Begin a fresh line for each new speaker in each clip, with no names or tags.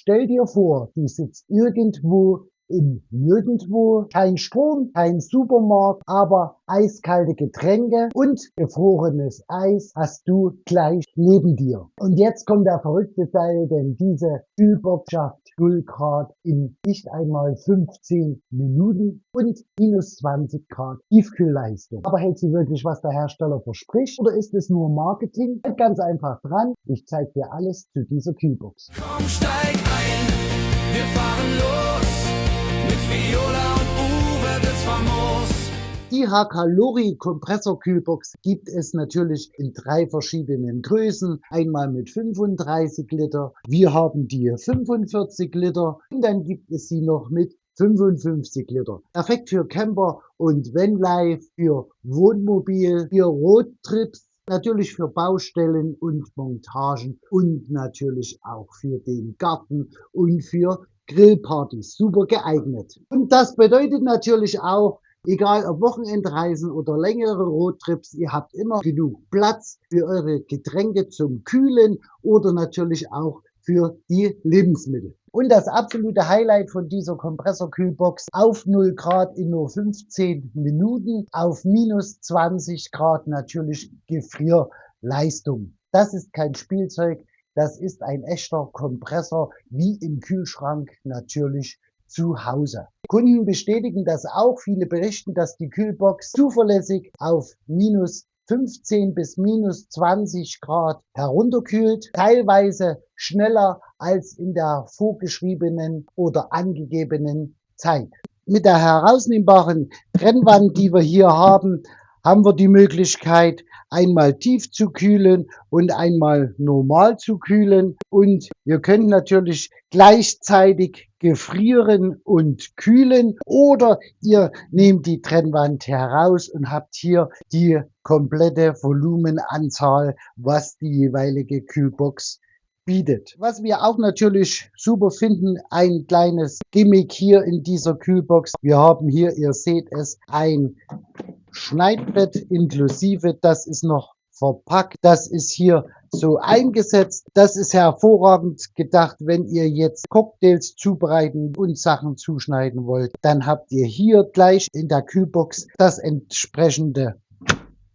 Stell dir vor, du sitzt irgendwo im Nirgendwo, kein Strom, kein Supermarkt, aber eiskalte Getränke und gefrorenes Eis hast du gleich neben dir. Und jetzt kommt der verrückte Teil, denn diese Kühlbox schafft 0 Grad in nicht einmal 15 Minuten und minus 20 Grad Tiefkühlleistung. Aber hält sie wirklich, was der Hersteller verspricht, oder ist es nur Marketing? Bleib ganz einfach dran, ich zeige dir alles zu dieser Kühlbox.
Komm, steig ein, wir fahren los. Mit Viola und Uwe wird's famos.
Die Hakalori Kompressorkühlbox gibt es natürlich in 3 verschiedenen Größen. Einmal mit 35 Liter, wir haben die 45 Liter und dann gibt es sie noch mit 55 Liter. Perfekt für Camper und Vanlife, für Wohnmobil, für Roadtrips, natürlich für Baustellen und Montagen und natürlich auch für den Garten und für Grillpartys. Super geeignet. Und das bedeutet natürlich auch, egal ob Wochenendreisen oder längere Roadtrips, ihr habt immer genug Platz für eure Getränke zum Kühlen oder natürlich auch für die Lebensmittel. Und das absolute Highlight von dieser Kompressorkühlbox: auf 0 Grad in nur 15 Minuten, auf minus 20 Grad natürlich Gefrierleistung. Das ist kein Spielzeug, das ist ein echter Kompressor, wie im Kühlschrank natürlich zu Hause. Kunden bestätigen das auch. Viele berichten, dass die Kühlbox zuverlässig auf minus 15 bis minus 20 Grad herunterkühlt, teilweise schneller als in der vorgeschriebenen oder angegebenen Zeit. Mit der herausnehmbaren Trennwand, die wir hier haben wir die Möglichkeit, einmal tief zu kühlen und einmal normal zu kühlen. Und ihr könnt natürlich gleichzeitig gefrieren und kühlen, oder ihr nehmt die Trennwand heraus und habt hier die komplette Volumenanzahl, was die jeweilige Kühlbox bietet. Was wir auch natürlich super finden, ein kleines Gimmick hier in dieser Kühlbox. Wir haben hier, ihr seht es, ein Schneidbrett inklusive, das ist noch verpackt, das ist hier so eingesetzt. Das ist hervorragend gedacht, wenn ihr jetzt Cocktails zubereiten und Sachen zuschneiden wollt. Dann habt ihr hier gleich in der Kühlbox das entsprechende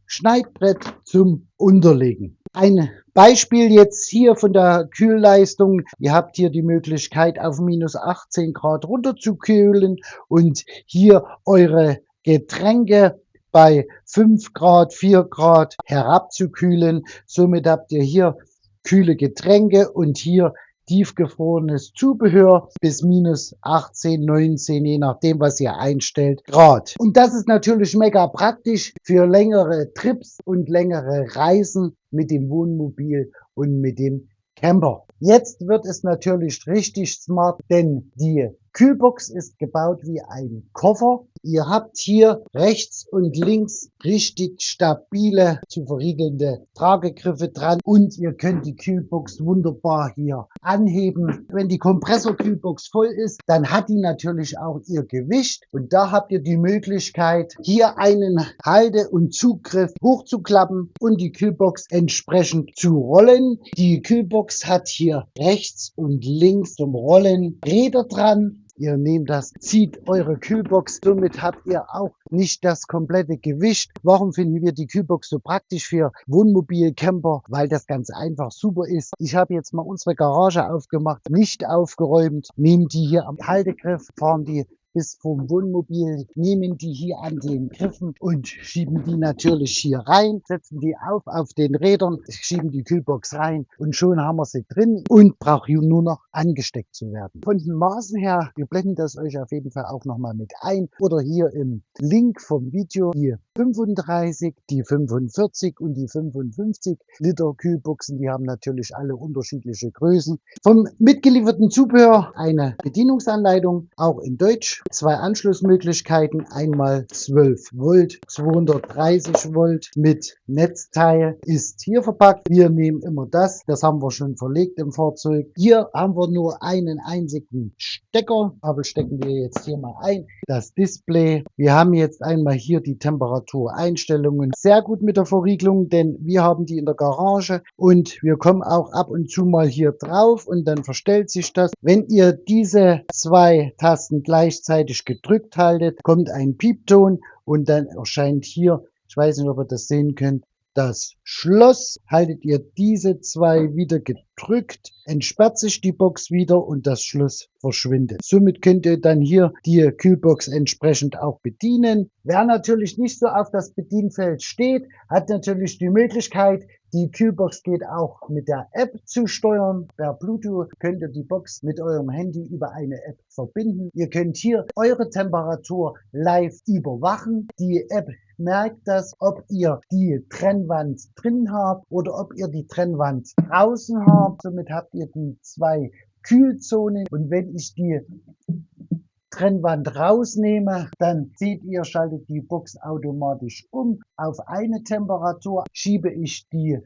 Schneidbrett zum Unterlegen. Ein Beispiel jetzt hier von der Kühlleistung. Ihr habt hier die Möglichkeit, auf minus 18 Grad runter zu kühlen und hier eure Getränke bei 5 Grad, 4 Grad herabzukühlen. Somit habt ihr hier kühle Getränke und hier tiefgefrorenes Zubehör bis minus 18, 19, je nachdem, was ihr einstellt, Grad. Und das ist natürlich mega praktisch für längere Trips und längere Reisen mit dem Wohnmobil und mit dem Camper. Jetzt wird es natürlich richtig smart, denn die Kühlbox ist gebaut wie ein Koffer. Ihr habt hier rechts und links richtig stabile, zu verriegelnde Tragegriffe dran und ihr könnt die Kühlbox wunderbar hier anheben. Wenn die Kompressorkühlbox voll ist, dann hat die natürlich auch ihr Gewicht und da habt ihr die Möglichkeit, hier einen Halte- und Zugriff hochzuklappen und die Kühlbox entsprechend zu rollen. Die Kühlbox hat hier rechts und links zum Rollen Räder dran. Ihr nehmt das, zieht eure Kühlbox, somit habt ihr auch nicht das komplette Gewicht. Warum finden wir die Kühlbox so praktisch für Wohnmobil, Camper? Weil das ganz einfach super ist. Ich habe jetzt mal unsere Garage aufgemacht, nicht aufgeräumt, nehmen die hier am Haltegriff, fahren die bis vom Wohnmobil, nehmen die hier an den Griffen und schieben die natürlich hier rein, setzen die auf den Rädern, schieben die Kühlbox rein und schon haben wir sie drin und braucht nur noch angesteckt zu werden. Von den Maßen her, wir blenden das euch auf jeden Fall auch nochmal mit ein oder hier im Link vom Video, die 35, die 45 und die 55 Liter Kühlboxen, die haben natürlich alle unterschiedliche Größen. Vom mitgelieferten Zubehör eine Bedienungsanleitung, auch in Deutsch. 2 Anschlussmöglichkeiten, einmal 12 Volt, 230 Volt mit Netzteil ist hier verpackt. Wir nehmen immer das haben wir schon verlegt im Fahrzeug. Hier haben wir aber nur einen einzigen Stecker. Aber stecken wir jetzt hier mal ein. Das Display. Wir haben jetzt einmal hier die Temperatureinstellungen. Sehr gut mit der Verriegelung, denn wir haben die in der Garage und wir kommen auch ab und zu mal hier drauf und dann verstellt sich das. Wenn ihr diese zwei Tasten gleichzeitig gedrückt haltet, kommt ein Piepton und dann erscheint hier, ich weiß nicht, ob ihr das sehen könnt, das Schloss. Haltet ihr diese zwei wieder gedrückt, entsperrt sich die Box wieder und das Schloss verschwindet. Somit könnt ihr dann hier die Kühlbox entsprechend auch bedienen. Wer natürlich nicht so auf das Bedienfeld steht, hat natürlich die Möglichkeit, die Kühlbox geht auch mit der App zu steuern. Per Bluetooth könnt ihr die Box mit eurem Handy über eine App verbinden. Ihr könnt hier eure Temperatur live überwachen. Die App merkt das, ob ihr die Trennwand drin habt oder ob ihr die Trennwand draußen habt. Somit habt ihr die zwei Kühlzonen. Und wenn ich die Trennwand rausnehme, dann seht ihr, schaltet die Box automatisch um auf eine Temperatur. Schiebe ich die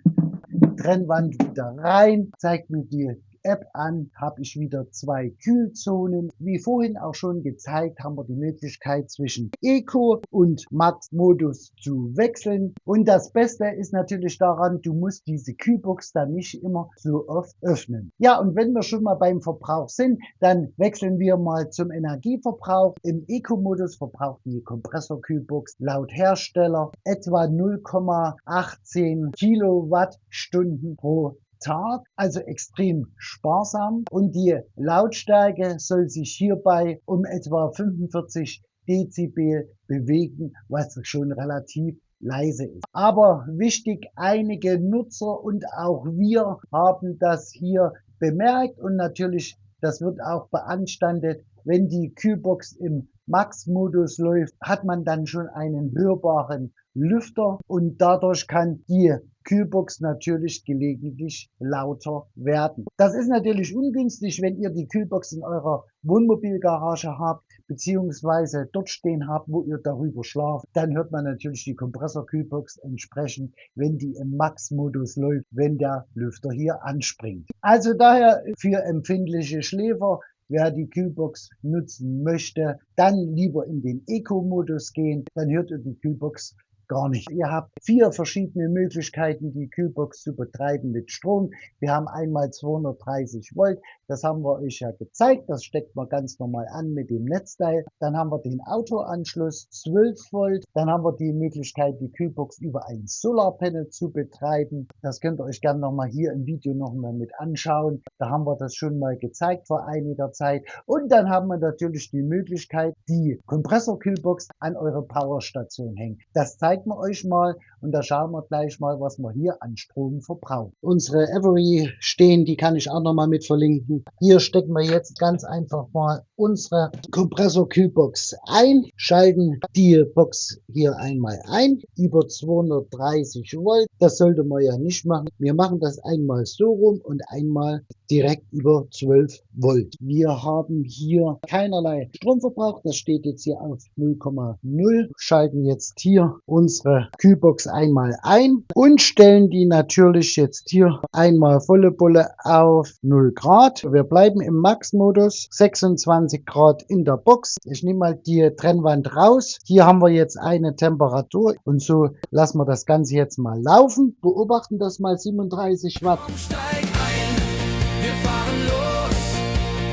Trennwand wieder rein, zeigt mir die App an, habe ich wieder zwei Kühlzonen. Wie vorhin auch schon gezeigt, haben wir die Möglichkeit zwischen Eco und Max-Modus zu wechseln. Und das Beste ist natürlich daran, du musst diese Kühlbox dann nicht immer so oft öffnen. Ja, und wenn wir schon mal beim Verbrauch sind, dann wechseln wir mal zum Energieverbrauch. Im Eco-Modus verbraucht die Kompressorkühlbox laut Hersteller etwa 0,18 Kilowattstunden pro Tag, also extrem sparsam, und die Lautstärke soll sich hierbei um etwa 45 Dezibel bewegen, was schon relativ leise ist. Aber wichtig, einige Nutzer und auch wir haben das hier bemerkt und natürlich, das wird auch beanstandet, wenn die Kühlbox im Max-Modus läuft, hat man dann schon einen hörbaren Lüfter und dadurch kann die Kühlbox natürlich gelegentlich lauter werden. Das ist natürlich ungünstig, wenn ihr die Kühlbox in eurer Wohnmobilgarage habt, beziehungsweise dort stehen habt, wo ihr darüber schlaft. Dann hört man natürlich die Kompressorkühlbox entsprechend, wenn die im Max-Modus läuft, wenn der Lüfter hier anspringt. Also daher für empfindliche Schläfer, wer die Kühlbox nutzen möchte, dann lieber in den Eco-Modus gehen, dann hört ihr die Kühlbox gar nicht. Ihr habt 4 verschiedene Möglichkeiten, die Kühlbox zu betreiben mit Strom. Wir haben einmal 230 Volt, das haben wir euch ja gezeigt, das steckt man ganz normal an mit dem Netzteil. Dann haben wir den Autoanschluss 12 Volt, dann haben wir die Möglichkeit, die Kühlbox über ein Solarpanel zu betreiben. Das könnt ihr euch gerne nochmal hier im Video nochmal mit anschauen. Da haben wir das schon mal gezeigt vor einiger Zeit. Und dann haben wir natürlich die Möglichkeit, die Kompressorkühlbox an eure Powerstation hängen. Das zeigt wir euch mal und da schauen wir gleich mal, was wir hier an Strom verbrauchen. Unsere Avery stehen, die kann ich auch nochmal mit verlinken. Hier stecken wir jetzt ganz einfach mal unsere Kompressorkühlbox ein, schalten die Box hier einmal ein, über 230 Volt. Das sollte man ja nicht machen. Wir machen das einmal so rum und einmal direkt über 12 Volt. Wir haben hier keinerlei Stromverbrauch, das steht jetzt hier auf 0,0. Schalten jetzt hier unsere Kühlbox einmal ein und stellen die natürlich jetzt hier einmal volle Bulle auf 0 Grad. Wir bleiben im Max-Modus, 26 Grad in der Box. Ich nehme mal die Trennwand raus. Hier haben wir jetzt eine Temperatur und so lassen wir das Ganze jetzt mal laufen. Beobachten das mal, 37 Watt.
Steig ein, wir fahren los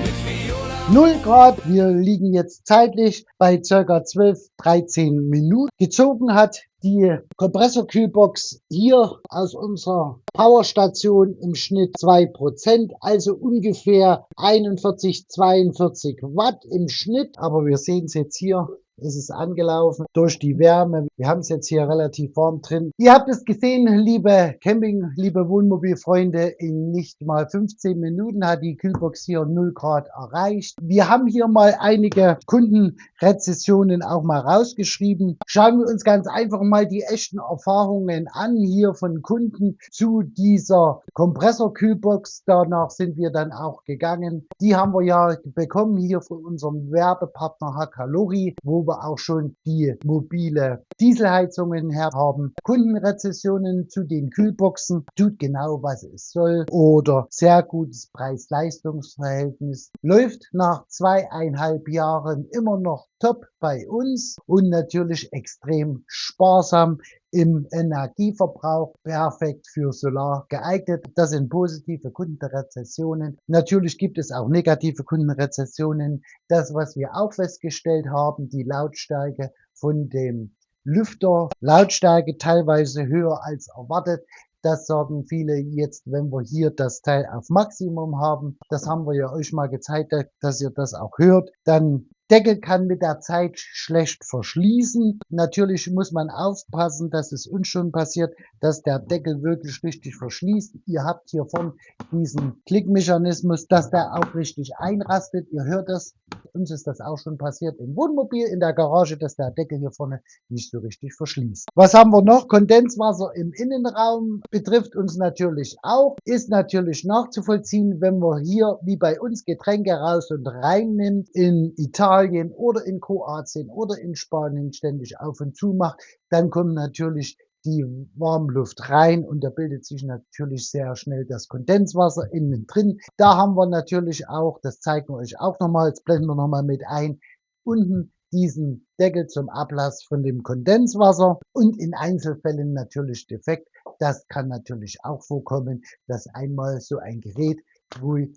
mit Viola.
0 Grad, wir liegen jetzt zeitlich bei ca. 12-13 Minuten. Gezogen hat die Kompressorkühlbox hier aus unserer Powerstation im Schnitt 2%, also ungefähr 41-42 Watt im Schnitt. Aber wir sehen es jetzt hier. Es ist angelaufen durch die Wärme. Wir haben es jetzt hier relativ warm drin. Ihr habt es gesehen, liebe Camping, liebe Wohnmobilfreunde, in nicht mal 15 Minuten hat die Kühlbox hier 0 Grad erreicht. Wir haben hier mal einige Kundenrezessionen auch mal rausgeschrieben. Schauen wir uns ganz einfach mal die echten Erfahrungen an hier von Kunden zu dieser Kompressorkühlbox. Danach sind wir dann auch gegangen. Die haben wir ja bekommen hier von unserem Werbepartner Hakalori, wo wo wir auch schon die mobile Dieselheizungen her haben. Kundenrezessionen zu den Kühlboxen, tut genau, was es soll. Oder sehr gutes Preis-Leistungs-Verhältnis. Läuft nach 2,5 Jahren immer noch top bei uns und natürlich extrem sparsam im Energieverbrauch, perfekt für Solar geeignet. Das sind positive Kundenrezessionen. Natürlich gibt es auch negative Kundenrezessionen. Das, was wir auch festgestellt haben, die Lautstärke von dem Lüfter, Lautstärke teilweise höher als erwartet. Das sagen viele jetzt, wenn wir hier das Teil auf Maximum haben. Das haben wir ja euch mal gezeigt, dass ihr das auch hört. Dann Deckel kann mit der Zeit schlecht verschließen. Natürlich muss man aufpassen, dass es uns schon passiert, dass der Deckel wirklich richtig verschließt. Ihr habt hier vorne diesen Klickmechanismus, dass der auch richtig einrastet. Ihr hört es. Uns ist das auch schon passiert im Wohnmobil, in der Garage, dass der Deckel hier vorne nicht so richtig verschließt. Was haben wir noch? Kondenswasser im Innenraum betrifft uns natürlich auch. Ist natürlich nachzuvollziehen, wenn man hier wie bei uns Getränke raus und rein nimmt, in Italien oder in Kroatien oder in Spanien ständig auf und zu macht, dann kommt natürlich die Warmluft rein und da bildet sich natürlich sehr schnell das Kondenswasser innen drin. Da haben wir natürlich auch, das zeigen wir euch auch nochmal, jetzt blenden wir nochmal mit ein, unten diesen Deckel zum Ablass von dem Kondenswasser und in Einzelfällen natürlich defekt. Das kann natürlich auch vorkommen, dass einmal so ein Gerät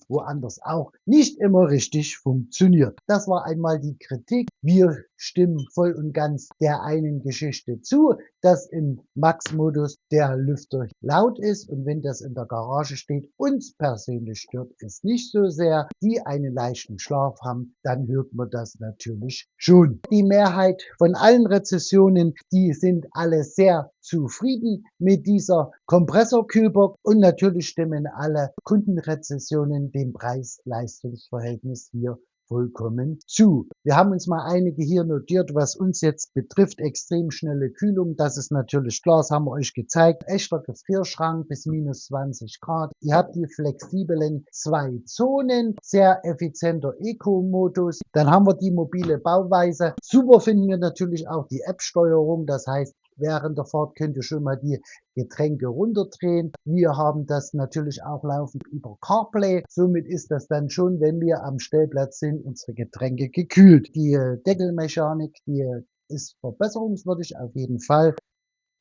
woanders auch nicht immer richtig funktioniert. Das war einmal die Kritik. Wir stimmen voll und ganz der einen Geschichte zu, dass im Max-Modus der Lüfter laut ist und wenn das in der Garage steht, uns persönlich stört es nicht so sehr, die einen leichten Schlaf haben, dann hört man das natürlich schon. Die Mehrheit von allen Rezessionen, die sind alle sehr zufrieden mit dieser Kompressorkühlbox und natürlich stimmen alle Kundenrezessionen dem Preis-Leistungs-Verhältnis hier vollkommen zu. Wir haben uns mal einige hier notiert, was uns jetzt betrifft. Extrem schnelle Kühlung, das ist natürlich klar, das haben wir euch gezeigt. Echter Gefrierschrank bis minus 20 Grad. Ihr habt die flexiblen 2 Zonen, sehr effizienter Eco-Modus. Dann haben wir die mobile Bauweise. Super finden wir natürlich auch die App-Steuerung, das heißt, während der Fahrt könnt ihr schon mal die Getränke runterdrehen. Wir haben das natürlich auch laufend über CarPlay. Somit ist das dann schon, wenn wir am Stellplatz sind, unsere Getränke gekühlt. Die Deckelmechanik, die ist verbesserungswürdig auf jeden Fall.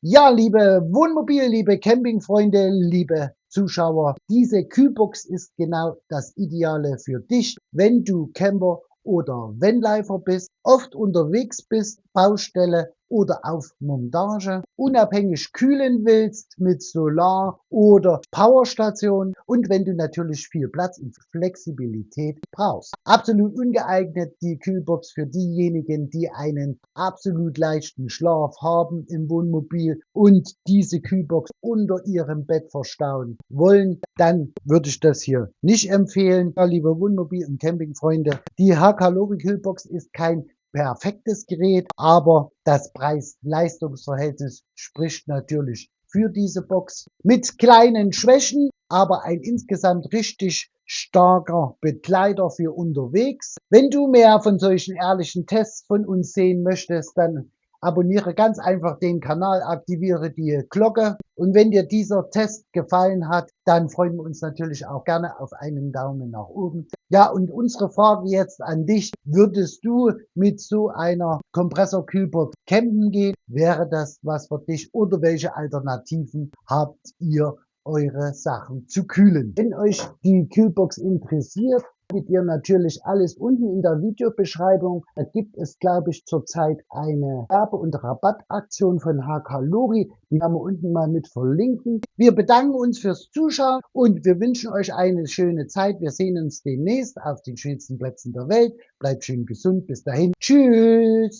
Ja, liebe Wohnmobil, liebe Campingfreunde, liebe Zuschauer, diese Kühlbox ist genau das Ideale für dich, wenn du Camper oder Vanlifer bist, oft unterwegs bist, Baustelle oder auf Montage, unabhängig kühlen willst mit Solar oder Powerstation und wenn du natürlich viel Platz und Flexibilität brauchst. Absolut ungeeignet die Kühlbox für diejenigen, die einen absolut leichten Schlaf haben im Wohnmobil und diese Kühlbox unter ihrem Bett verstauen wollen, dann würde ich das hier nicht empfehlen. Ja, liebe Wohnmobil- und Campingfreunde, die HK-Lori-Kühlbox ist kein perfektes Gerät, aber das Preis-Leistungs-Verhältnis spricht natürlich für diese Box mit kleinen Schwächen, aber ein insgesamt richtig starker Begleiter für unterwegs. Wenn du mehr von solchen ehrlichen Tests von uns sehen möchtest, dann abonniere ganz einfach den Kanal, aktiviere die Glocke und wenn dir dieser Test gefallen hat, dann freuen wir uns natürlich auch gerne auf einen Daumen nach oben. Ja, und unsere Frage jetzt an dich, würdest du mit so einer Kompressorkühlbox campen gehen? Wäre das was für dich oder welche Alternativen habt ihr, eure Sachen zu kühlen? Wenn euch die Kühlbox interessiert, findet ihr natürlich alles unten in der Videobeschreibung. Da gibt es, glaube ich, zurzeit eine Werbe- und Rabattaktion von HK Lori. Die werden wir unten mal mit verlinken. Wir bedanken uns fürs Zuschauen und wir wünschen euch eine schöne Zeit. Wir sehen uns demnächst auf den schönsten Plätzen der Welt. Bleibt schön gesund. Bis dahin. Tschüss.